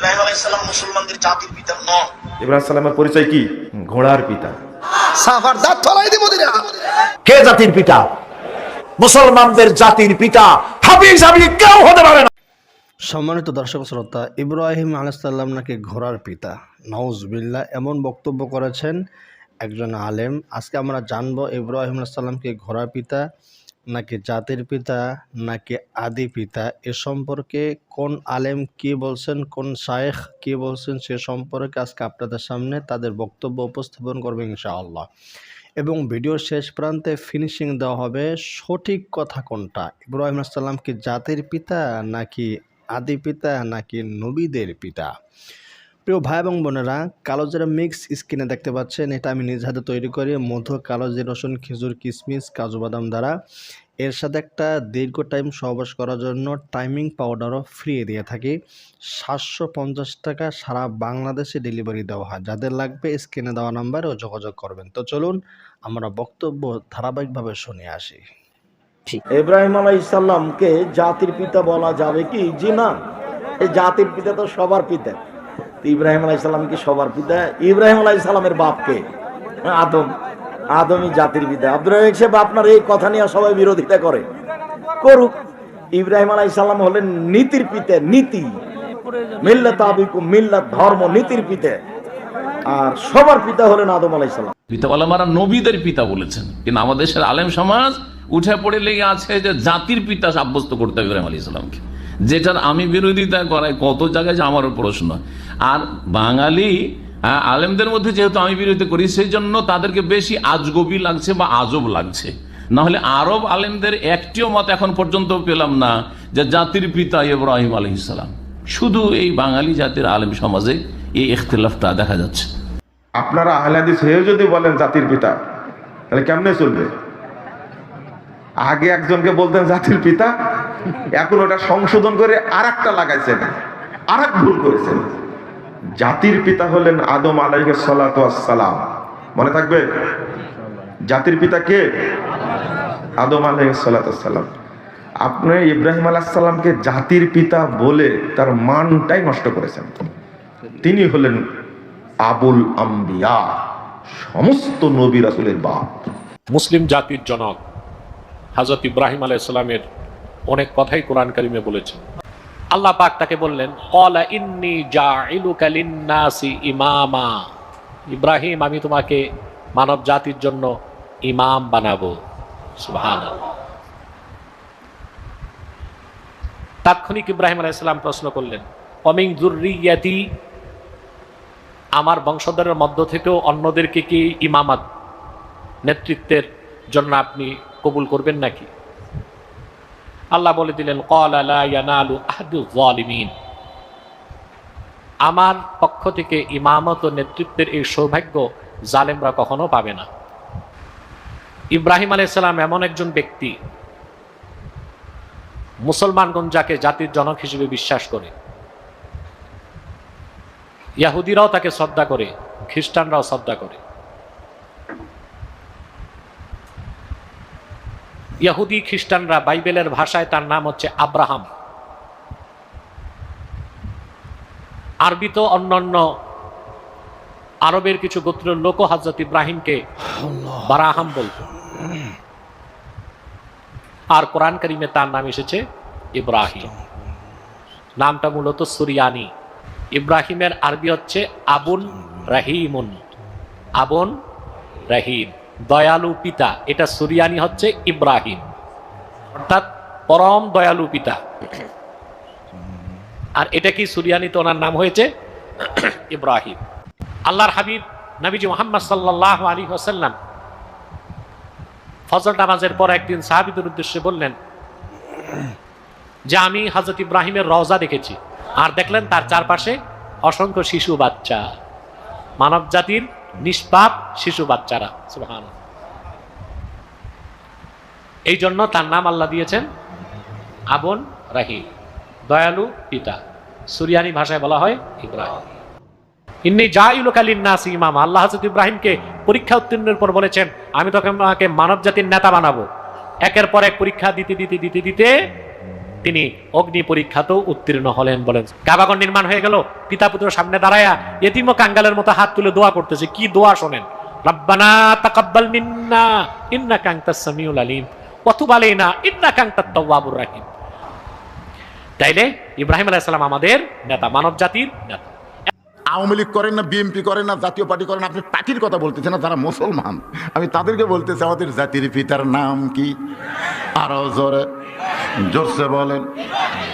ইব্রাহিম আলাইহিস সালাম মুসলমানদের জাতির পিতা নন। ইব্রাহিম সালামের পরিচয় কি? ঘোড়ার পিতা। সাফার দাঁত ফলাই দিব দিনা। কে জাতির পিতা? মুসলমানদের জাতির পিতা হাফিজ আমি কেউ হতে পারে না। সম্মানিত দর্শক শ্রোতা, ইব্রাহিম আলাইহিস সালাম নাকি ঘোড়ার পিতা, নাউজুবিল্লাহ, এমন বক্তব্য করেছেন একজন আলেম। আজকে আমরা জানবো ইব্রাহিম আলাইহিস সালাম কি ঘোড়ার পিতা নাকি জাতির পিতা নাকি আদি পিতা। এ সম্পর্কে কোন আলেম কি বলছেন, কোন শায়েখ কি বলছেন, সে সম্পর্কে আজকে আপনাদের সামনে তাদের বক্তব্য উপস্থাপন করবে ইনশাআল্লাহ। এবং ভিডিওর শেষ প্রান্তে ফিনিশিং দেওয়া হবে সঠিক কথা কোনটা, ইব্রাহিম আলাইহিস সালাম কি জাতির পিতা নাকি আদি পিতা নাকি নবীদের পিতা। প্রিয় ভাই এবং বোনেরা, কালো জিরা মিক্স স্ক্রিনে দেখতে পাচ্ছেন, এটা আমি নিজ হাতে তৈরি করি মধু, কালো জিরা, রসুন, খেজুর, কিশমিশ, কাজু বাদাম দ্বারা। এর সাথে একটা দীর্ঘ টাইম সহবাস করার জন্য টাইমিং পাউডারও ফ্রি দিয়ে থাকি। 750 টাকা সারা বাংলাদেশে ডেলিভারি দেওয়া হয়। যাদের লাগবে স্ক্রিনে দেওয়া নাম্বারেও যোগাযোগ করবেন। তো চলুন আমরা বক্তব্য ধারাবাহিকভাবে শুনে আসি। ইব্রাহিম আলাইহিস সালামকে জাতির পিতা বলা যাবে কি? জি না, এই জাতির পিতা তো সবার পিতা। ইব্রাহিম আলাইহিস সালাম কি সবার পিতা? ইব্রাহিম আলাইহিস সালামের বাপ কে? আদম। আদমই জাতির পিতা। আব্দুর রাজ্জাক সাহেব, আপনার এই কথা নিয়ে সবাই বিরোধিতা করে, করুক। ইব্রাহিম আলাইহিস সালাম হলেন নীতির পিতা, নীতি, মিল্লাত আবিকুম, মিল্লাত ধর্ম, নীতির পিতা। আর সবার পিতা হলেন আদম আলাইহিস সালাম। পিতা আলমারা নবীদের পিতা বলেছেন, কিন্তু আমাদের দেশের আলেম সমাজ উঠে পড়ে লেগে আছে যে জাতির পিতা সাব্যস্ত করতে হবে ইব্রাহিম আলাইহিস সালামকে, যেটার আমি বিরোধিতা করাই কত জায়গায় যে আমারও প্রশ্ন। আর বাঙালি আলেমদের মধ্যে যেহেতু আমি বিরোধিতা করি, সেই জন্য তাদেরকে বেশি আজগবি লাগছে বা আজব লাগছে। না হলে আরব আলেমদের একটিও মত এখন পর্যন্ত পেলাম না যে জাতির পিতা ইব্রাহিম আলাইহিস সালাম। শুধু এই বাঙালি জাতির আলেম সমাজে এই ইখতিলাফটা দেখা যাচ্ছে। আপনারা আহলে হাদিস হয়েও যদি বলেন জাতির পিতা, তাহলে কেমনে চলবে? আগে একজনকে বলতেন জাতির পিতা, এখন ওটা সংশোধন করে আরেকটা লাগাইছেন, আরেক ভুল করেছেন। জাতির পিতা হলেন আদম আলাইহিস সালাতু ওয়াস সালাম। মনে থাকবে? জাতির পিতা কে? আদম আলাইহিস সালাতু ওয়াস সালাম। আপনি ইব্রাহিম আলাইহিস সালামকে জাতির পিতা বলে তার মানটাই নষ্ট করেছেন। তিনি হলেন আবুল আম্বিয়া, সমস্ত নবী রাসূলের বাপ। মুসলিম জাতির জনক হযরত ইব্রাহিম আলাইহিস সালামের অনেক কথাই কোরআন কারিমে বলেছেন। আল্লাহ পাক তাকে বললেন, ক্বালা ইন্নী জাইলুকা লিন-নাসি ইমামা, ইব্রাহিম আমি তোমাকে মানব জাতির জন্য ইমাম বানাবো। সুবহানাল্লাহ। তাৎক্ষণিক ইব্রাহিম আলাইহিস সালাম প্রশ্ন করলেন, অমিন যুররিয়াতি, আমার বংশধরের মধ্য থেকেও অন্যদেরকে কি ইমামাত, নেতৃত্বের জন্য আপনি কবুল করবেন নাকি? আল্লাহ বলে দিলেন, ক্বালা লা ইয়ানালু আহদুয যালিমিন, আমার পক্ষ থেকে ইমামত ও নেতৃত্বের এই সৌভাগ্য জালেমরা কখনো পাবে না। ইব্রাহিম আলাইহিস সালাম এমন একজন ব্যক্তি, মুসলমানগণ যাকে জাতির জনক হিসেবে বিশ্বাস করে, ইহুদিরাও তাকে শ্রদ্ধা করে, খ্রিস্টানরাও শ্রদ্ধা করে। ইহুদি খ্রিস্টানরা বাইবেলের ভাষায় তার নাম হচ্ছে আব্রাহাম। আরবিতে অন্যান্য আরবের কিছু গোত্রের লোক হযরত ইব্রাহিমকে বারাহাম বলত। আর কোরআন কারিমে তার নাম এসেছে ইব্রাহিম। নামটা মূলত সুরিয়ানি। ইব্রাহিমের আরবি হচ্ছে আবুন রাহিমুন, আবুন রাহিম, দয়ালু পিতা। এটা সুরিয়ানি হচ্ছে ইব্রাহিম, অর্থাৎ পরম দয়ালু পিতা। আর এটা কি সুরিয়ানিতে ওনার নাম হয়েছে ইব্রাহিম। আল্লাহর হাবিব নবীজি মুহাম্মদ সাল্লাল্লাহু আলাইহি ওয়াসাল্লাম ফজর নামাজের পর একদিন সাহাবীদের উদ্দেশ্যে বললেন যে আমি হযরত ইব্রাহিমের রওজা দেখেছি। আর দেখলেন তার চারপাশে অসংখ্য শিশু বাচ্চা, মানব জাতির নিষ্পাপ শিশু বাচ্চারা। সুবহানাল্লাহ। এই জন্য তার নাম আল্লাহ দিয়েছেন আবুন রাহিম, দয়ালু পিতা। সুরিয়ানি ভাষায় বলা হয় ইব্রাহিম। ইন্নী জাইলুকা লিন-নাসি ইমামা, আল্লাহ হযরত ইব্রাহিমকে পরীক্ষা উত্তীর্ণের পর বলেছেন আমি তোমাকে মানব জাতির নেতা বানাবো। একের পর এক পরীক্ষা দিতে দিতে দিতে দিতে তিনি অগ্নি পরীক্ষাতেও উত্তীর্ণ হলেন। বলেন, কাবাগর নির্মাণ হয়ে গেল, পিতা পুত্র সামনে দাঁড়ায়া এতিম ও কাঙ্গালের মতো হাত তুলে দোয়া করতেছে। কি দোয়া শোনেন, রব্বানা তাকাব্বাল মিন্না ইন্নাকা আনতাস সামিউল আলিম ওয়া তুব আলাইনা ইন্নাকা আনতাত তাওয়াবুর রাহিম। তাইলে ইব্রাহিম আলাইহিস সালাম আমাদের নেতা, মানব জাতির নেতা। আওয়ামী লীগ করেন না, বিএনপি করেন না, জাতীয় পার্টি করেন, আপনি পার্টির কথা বলতেছেন না, তারা মুসলমান। আমি তাদেরকে বলতেছি আমাদের জাতির পিতার নাম কি? আরো জোরে জোরসে বলেন।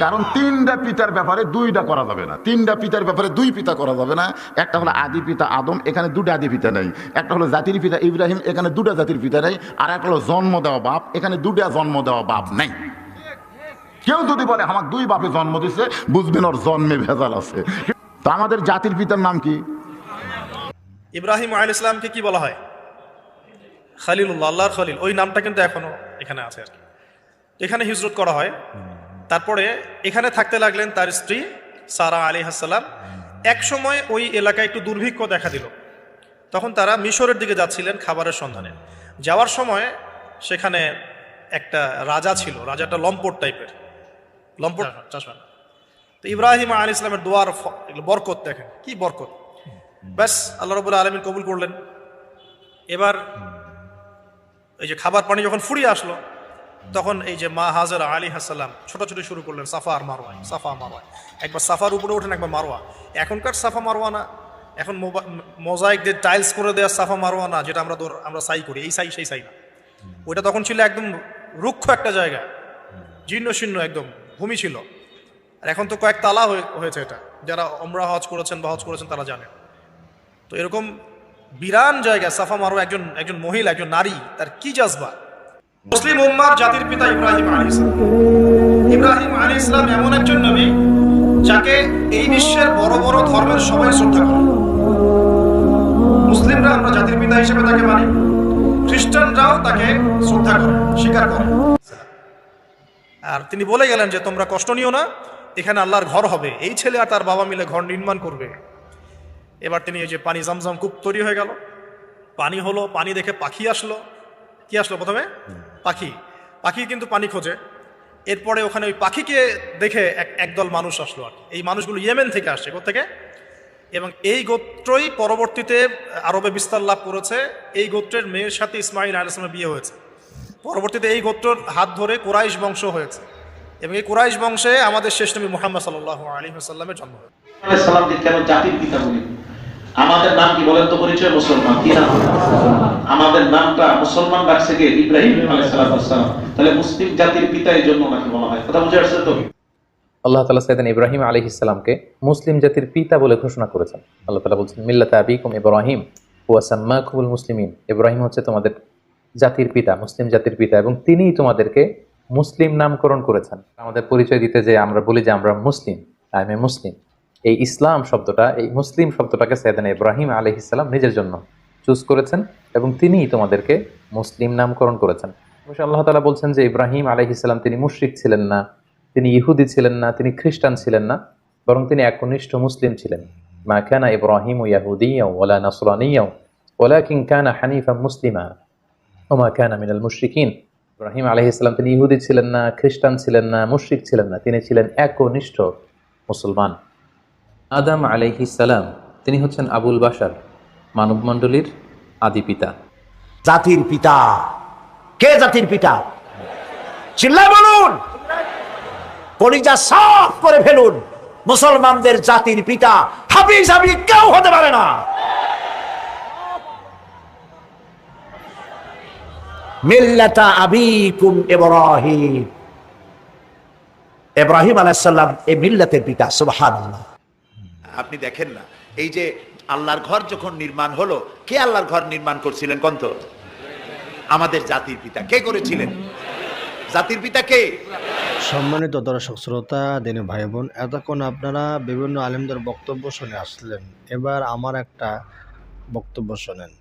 কারণ তিনটা পিতার ব্যাপারে দুইটা করা যাবে না, তিনটা পিতার ব্যাপারে দুই পিতা করা যাবে না। একটা হলো আদি পিতা আদম, এখানে দুটো আদি পিতা নেই। একটা হলো জাতির পিতা ইব্রাহিম, এখানে দুটা জাতির পিতা নেই। আর একটা হলো জন্ম দেওয়া বাপ, এখানে দুটা জন্ম দেওয়া বাপ নেই। কেউ যদি বলে আমার দুই বাপে জন্ম দিচ্ছে, বুঝবেন ওর জন্মে ভেজাল আছে। তো আমাদের জাতির পিতার নাম কি? ইব্রাহিম আলাইহিস সালামকে কি বলা হয়? খলিলুল্লাহ, আল্লাহর খলিল। ওই নামটা কিন্তু এখনো এখানে আছে আর কি। এখানে হিজরত করা হয়। তারপরে এখানে থাকতে লাগলেন তার স্ত্রী সারা আলাইহিস সালাম। এক সময় ওই এলাকায় একটু দুর্ভিক্ষ দেখা দিল। তখন তারা মিশরের দিকে যাচ্ছিলেন খাবারের সন্ধানে। যাওয়ার সময় সেখানে একটা রাজা ছিল, রাজাটা লম্পট টাইপের, লম্পট চাষবান। তো ইব্রাহিম আলাইহিস সালামের দোয়ার বরকত দেখেন, কি বরকত! ব্যাস আল্লাহ রাব্বুল আলামিন কবুল করলেন। এবার এই যে খাবার পানি যখন ফুরিয়ে আসলো, তখন এই যে মা হাজেরা আলাইহিস সালাম ছোটাছুটি শুরু করলেন সাফা আর মারওয়ায়, সাফা মারওয়া। একবার সাফার উপরে ওঠেন, একবার মারওয়া। এখনকার সাফা মারওয়া না, এখন মোজাইক দিয়ে টাইলস করে দেওয়া সাফা মারওয়া না, যেটা আমরা সাই করি, এই সাই সেই সাই না। ওইটা তখন ছিল একদম রুক্ষ একটা জায়গা, জীর্ণ শীর্ণ একদম ভূমি ছিল। আর এখন তো কয়েক তালা হয়েছে। এটা যারা ওমরা হজ করেছেন বা হজ করেছেন তারা জানেন। তো এরকম বিরান জায়গা সাফা মারওয়া, একজন মহিলা, একজন নারী, তার কি জাজবা! মুসলিম উম্মার জাতির পিতা ইব্রাহিম আলাইহিস সালাম। ইব্রাহিম আলাইহিস সালাম এমন একজন নবী যাকে এই বিশ্বের বড় বড় ধর্মের সবাই শ্রদ্ধা করে। মুসলিমরা আমরা জাতির পিতা হিসেবে তাকে মানি, খ্রিস্টানরাও তাকে শ্রদ্ধা করে, স্বীকার করে। আর তিনি বলে গেলেন যে তোমরা কষ্ট নিও না, এখানে আল্লাহর ঘর হবে। এই ছেলে আর তার বাবা মিলে ঘর নির্মাণ করবে। এবার তিনি এই যে পানি, জমজম কূপ তৈরি হয়ে গেল, পানি হলো, পানি দেখে পাখি আসলো। কি আসলো প্রথমে? পাখি কিন্তু পানি খোঁজে। এরপরে ওখানে ওই পাখিকে দেখে একদল মানুষ আসলো। আর এই মানুষগুলো ইয়েমেন থেকে আসছে, কোত্থেকে? এবং এই গোত্রই পরবর্তীতে আরবে বিস্তার লাভ করেছে। এই গোত্রের মেয়ের সাথে ইসমাইল আলাইহিস সালামের বিয়ে হয়েছে। পরবর্তীতে এই গোত্রর হাত ধরে কুরাইশ বংশ হয়েছে, এবং এই কুরাইশ বংশে আমাদের শেষ নবী মুহাম্মদ সাল্লাল্লাহু আলাইহি ওয়াসাল্লামের জন্ম হয়েছে। সালামকে কেন জাতির পিতা বলি? আমাদের নাম কি বলেন তো? পরিচয় মুসলমান। কি নাম? আমাদের নামটা মুসলমান রাখছে কে? ইব্রাহিম আলাইহিস সালাম। তাহলে মুসলিম জাতির পিতা এই জন্য নাকি বলা হয়। কথা বুঝে আসছে তো? আল্লাহ তাআলা সাইয়েদনা ইব্রাহিম আলাইহিস সালামকে মুসলিম জাতির পিতা বলে ঘোষণা করেছেন। আল্লাহ তাআলা বলছেন, মিল্লাতা আবিকুম ইব্রাহিম ওয়া সাম্মাকুমুল মুসলিমিন। ইব্রাহিম হচ্ছে তোমাদের জাতির পিতা, মুসলিম জাতির পিতা, এবং তিনিই তোমাদেরকে মুসলিম নামকরণ করেছেন। আমাদের পরিচয় দিতে যে আমরা বলি যে আমরা মুসলিম, আই এম এ মুসলিম, এই ইসলাম শব্দটা, এই মুসলিম শব্দটাকে সাইয়েদনা ইব্রাহিম আলাইহিস সালাম নিজের জন্য চুজ করেছেন, এবং তিনিই তোমাদেরকে মুসলিম নামকরণ করেছেন। অবশ্যই আল্লাহ তাআলা বলছেন যে ইব্রাহিম আলাইহিস সালাম তিনি মুশরিক ছিলেন না, তিনি ইহুদি ছিলেন না, তিনি খ্রিস্টান ছিলেন না, বরং তিনি একনিষ্ঠ মুসলিম ছিলেন। মা কানা ইব্রাহিমু ইয়াহুদিয়্যাও ওয়ালা নাসরানিয়্যাও ওয়ালাকিন কানা হানিফাম মুসলিমা ওয়া মা কানা মিনাল মুশরিকিন। ইব্রাহিম আলাইহিস সালাম তিনি ইহুদি ছিলেন না, খ্রিস্টান ছিলেন না, মুশরিক ছিলেন না, তিনি ছিলেন একনিষ্ঠ মুসলমান। আদম আলাইহিস সালাম তিনি হচ্ছেন আবুল বাশার, মানব মণ্ডলীর আদি পিতা। জাতির পিতা কে? জাতির পিতা চিল্লায় বলুন, কলিজা সাফ করে ফেলুন। মুসলমানদের জাতির পিতা হাফিজ আমি কেউ হতে পারে না। মিল্লাতা আবিকুম ইব্রাহিম। ইব্রাহিম আলাইহিস সালাম এই মিল্লাতের পিতা। সুবহানাল্লাহ। আপনি দেখেন না, এই যে আল্লাহর ঘর যখন নির্মাণ হলো, কে আল্লাহর ঘর নির্মাণ করছিলেন? কন্ত আমাদের জাতির পিতা কে করেছিলেন? জাতির পিতা কে? সম্মানিত দর্শক শ্রোতা, দিনী ভাই বোন, এতক্ষণ আপনারা বিভিন্ন আলেমদের বক্তব্য শুনে আসলেন। এবার আমার একটা বক্তব্য শোনেন।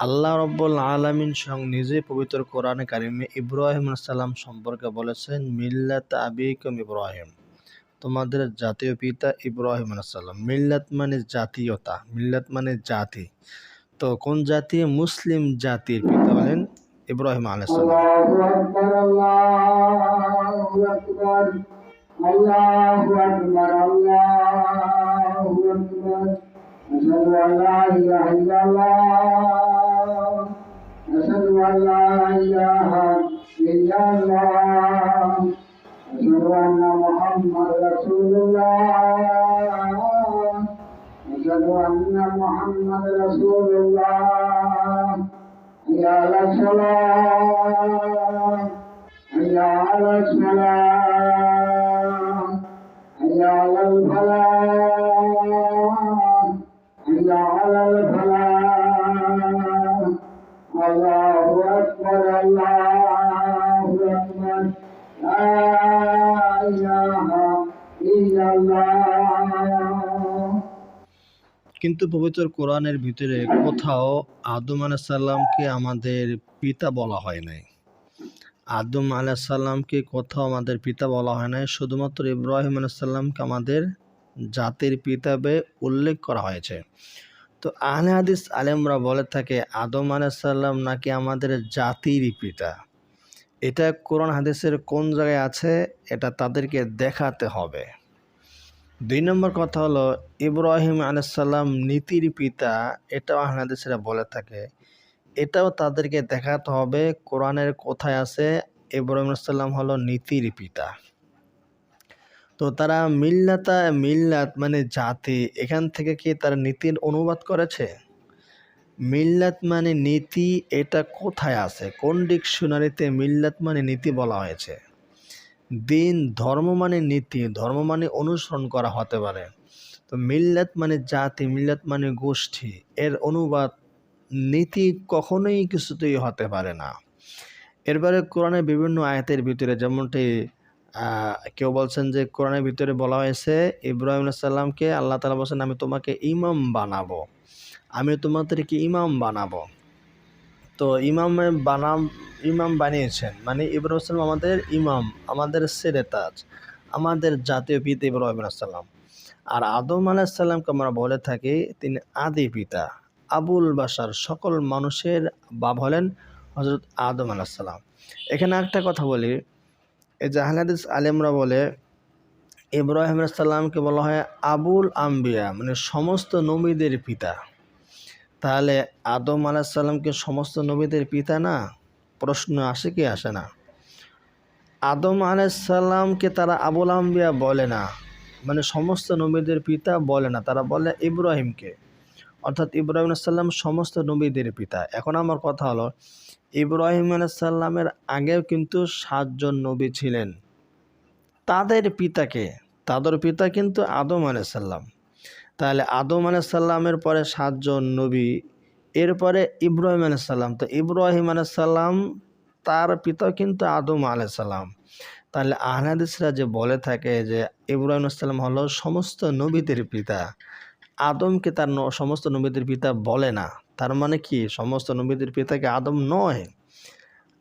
আল্লাহ রাব্বুল আলামিন স্বয়ং নিজে পবিত্র কোরআনে কারিমে ইব্রাহিম আলাইহিস সালাম সম্পর্কে বলেছেন, মিল্লাত আবিকুম ইব্রাহিম, তোমাদের জাতীয় পিতা ইব্রাহিম আলাইহিস সালাম। মিল্লাত মানে জাতীয়তা, মিল্লাত মানে জাতি। তো কোন জাতি? মুসলিম জাতির পিতা হলেন ইব্রাহিম আলাইহিস সালাম। أكبر الله أكبر الله أكبر أشهد أن لا إله إلا الله أشهد أن لا إله إلا الله أشهد أن محمد رسول الله أشهد أن محمد رسول الله حي على الصلاة حي على الصلاة حي على الفلاح حي على الفلاح الله أكبر الله أكبر لا إله إلا الله। কিন্তু পবিত্র কোরআনের ভিতরে কোথাও আদম আলাইহিস সালামকে আমাদের পিতা বলা হয় নাই। আদম আলাইহিস সালামকে কোথাও আমাদের পিতা বলা হয় নাই, শুধুমাত্র ইব্রাহিম আলাইহিস সালামকে আমাদের জাতির পিতাবে উল্লেখ করা হয়েছে। তো আহলে হাদিস আলেমরা বলে থাকে আদম আলাইহিস সালাম নাকি আমাদের জাতির পিতা। এটা কোরআন হাদিসের কোন জায়গায় আছে এটা তাদেরকে দেখাতে হবে। 2 নম্বর কথা হলো ইব্রাহিম আলাইহিস সালাম নীতির পিতা, এটাও আহলে হাদিসরা বলে থাকে। এটাও তাদেরকে দেখাতে হবে কোরআনের কোথায় আছে ইব্রাহিম আলাইহিস সালাম হলো নীতির পিতা। তো তারা মিল্লাত মানে জাতি, এখান থেকে কি তারা নীতির অনুবাদ করেছে? মিল্লাত মানে নীতি, এটা কোথায় আছে? কোন ডিকশনারিতে মিল্লাত মানে নীতি বলা হয়েছে? দিন ধর্ম মানে নীতি, ধর্ম মানে অনুসরণ করা হতে পারে। তো মিল্লাত মানে জাতি, মিল্লাত মানে গোষ্ঠী, এর অনুবাদ নীতি কখনোই কিছুতেই হতে পারে না। এরপরে কোরআনের বিভিন্ন আয়াতের ভিতরে যেমনটি কেউ বলছেন যে কোরআনের ভিতরে বলা হয়েছে ইব্রাহিম আলাইহিস সালামকে আল্লাহ তাআলা বলেছেন আমি তোমাকে ইমাম বানাবো, আমি তোমাদেরকে ইমাম বানাবো। তো ইমাম বানিয়েছেন মানে ইব্রাহিম আলাইহিস সালাম আমাদের ইমাম, আমাদের সেরেতাজ, আমাদের জাতীয় পিতা ইব্রাহিম আলাইহিস সালাম। আর আদম আলাইহিস সালামকে আমরা বলে থাকি তিনি আদি পিতা, আবুল বাশার, সকল মানুষের বাপ হলেন হযরত আদম আলাইহিস সালাম। এখানে একটা কথা বলি, এই যে আহলে হাদিস আলেমরা বলে ইব্রাহিম আলাইহিস সালামকে বলা হয় আবুল আম্বিয়া মানে সমস্ত নবীদের পিতা। তাহলে আদম আলাইহিস সালামকে সমস্ত নবীদের পিতা না? প্রশ্ন আসে কি আসে না? আদম আলাইহিস সালামকে তারা আবুল আম্বিয়া বলে না, মানে সমস্ত নবীদের পিতা বলে না, তারা বলে ইব্রাহিমকে, অর্থাৎ ইব্রাহিম আলাইহিস সালাম সমস্ত নবীদের পিতা। এখন আমার কথা হলো ইব্রাহিম আলাইহিস সালামের আগেও কিন্তু 7 জন নবী ছিলেন, তাদের পিতাকে, তাদের পিতা কিন্তু আদম আলাইহিস সালাম। তাহলে আদম আলাইহিস সালামের পরে 7 জন নবী, এরপরে ইব্রাহিম আলাইহিস সালাম। তো ইব্রাহিম আলাইহিস সালাম তার পিতা কিন্তু আদম আলাইহিস সালাম। তাহলে আহলে হাদিসরা যে বলে থাকে যে ইব্রাহিম আলাইহিস সালাম হলো সমস্ত নবীদের পিতা, আদমকে তার সমস্ত নবীদের পিতা বলে না, তার মানে কি সমস্ত নবীদের পিতাকে আদম নয়।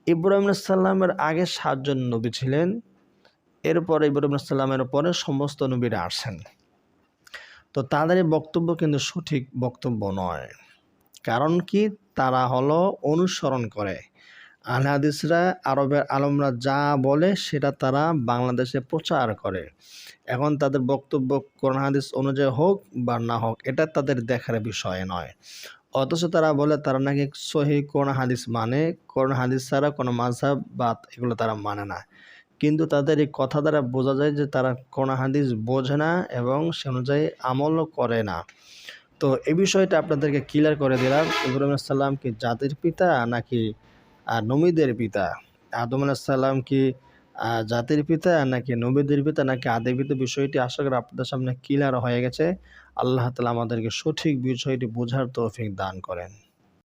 ইব্রাহিম আলাইহিস সালামের আগে 7 জন নবী ছিলেন, এরপরে ইব্রাহিম আলাইহিস সালামের পরে সমস্ত নবীরা আসেন। তো তাদের বক্তব্য কিন্তু সঠিক বক্তব্য নয়, কারণ কি তারা হলো অনুসরণ করে। আহলে হাদিসরা আরবের আলেমরা যা বলে সেটা তারা বাংলাদেশে প্রচার করে। এখন তাদের বক্তব্য কোরআন হাদিস অনুযায়ী হোক বা না হোক এটা তাদের দেখার বিষয় নয়, অথচ তারা বলে তারা নাকি সহিহ কোরআন হাদিস মানে, কোরআন হাদিস ছাড়া কোনো মাযহাব বা এগুলো তারা মানে না। কিন্তু তাদের এই কথা দ্বারা বোঝা যায় যে তারা কোরআন হাদিস বোঝে না এবং সে অনুযায়ী আমলও করে না। তো এই বিষয়টা আপনাদেরকে ক্লিয়ার করে দিলাম, ইব্রাহিম আলাইহিস সালাম কি জাতির পিতা নাকি নবীদের পিতা? আদম আলাইহিস সালাম কি জাতির পিতা নাকি নবীদের পিতা নাকি আদি পিতা? বিষয়টি আশা করি আপনাদের সামনে ক্লিয়ার হয়ে গেছে। আল্লাহ তাআলা আমাদেরকে সঠিক বিষয়টি বোঝার তৌফিক দান করেন।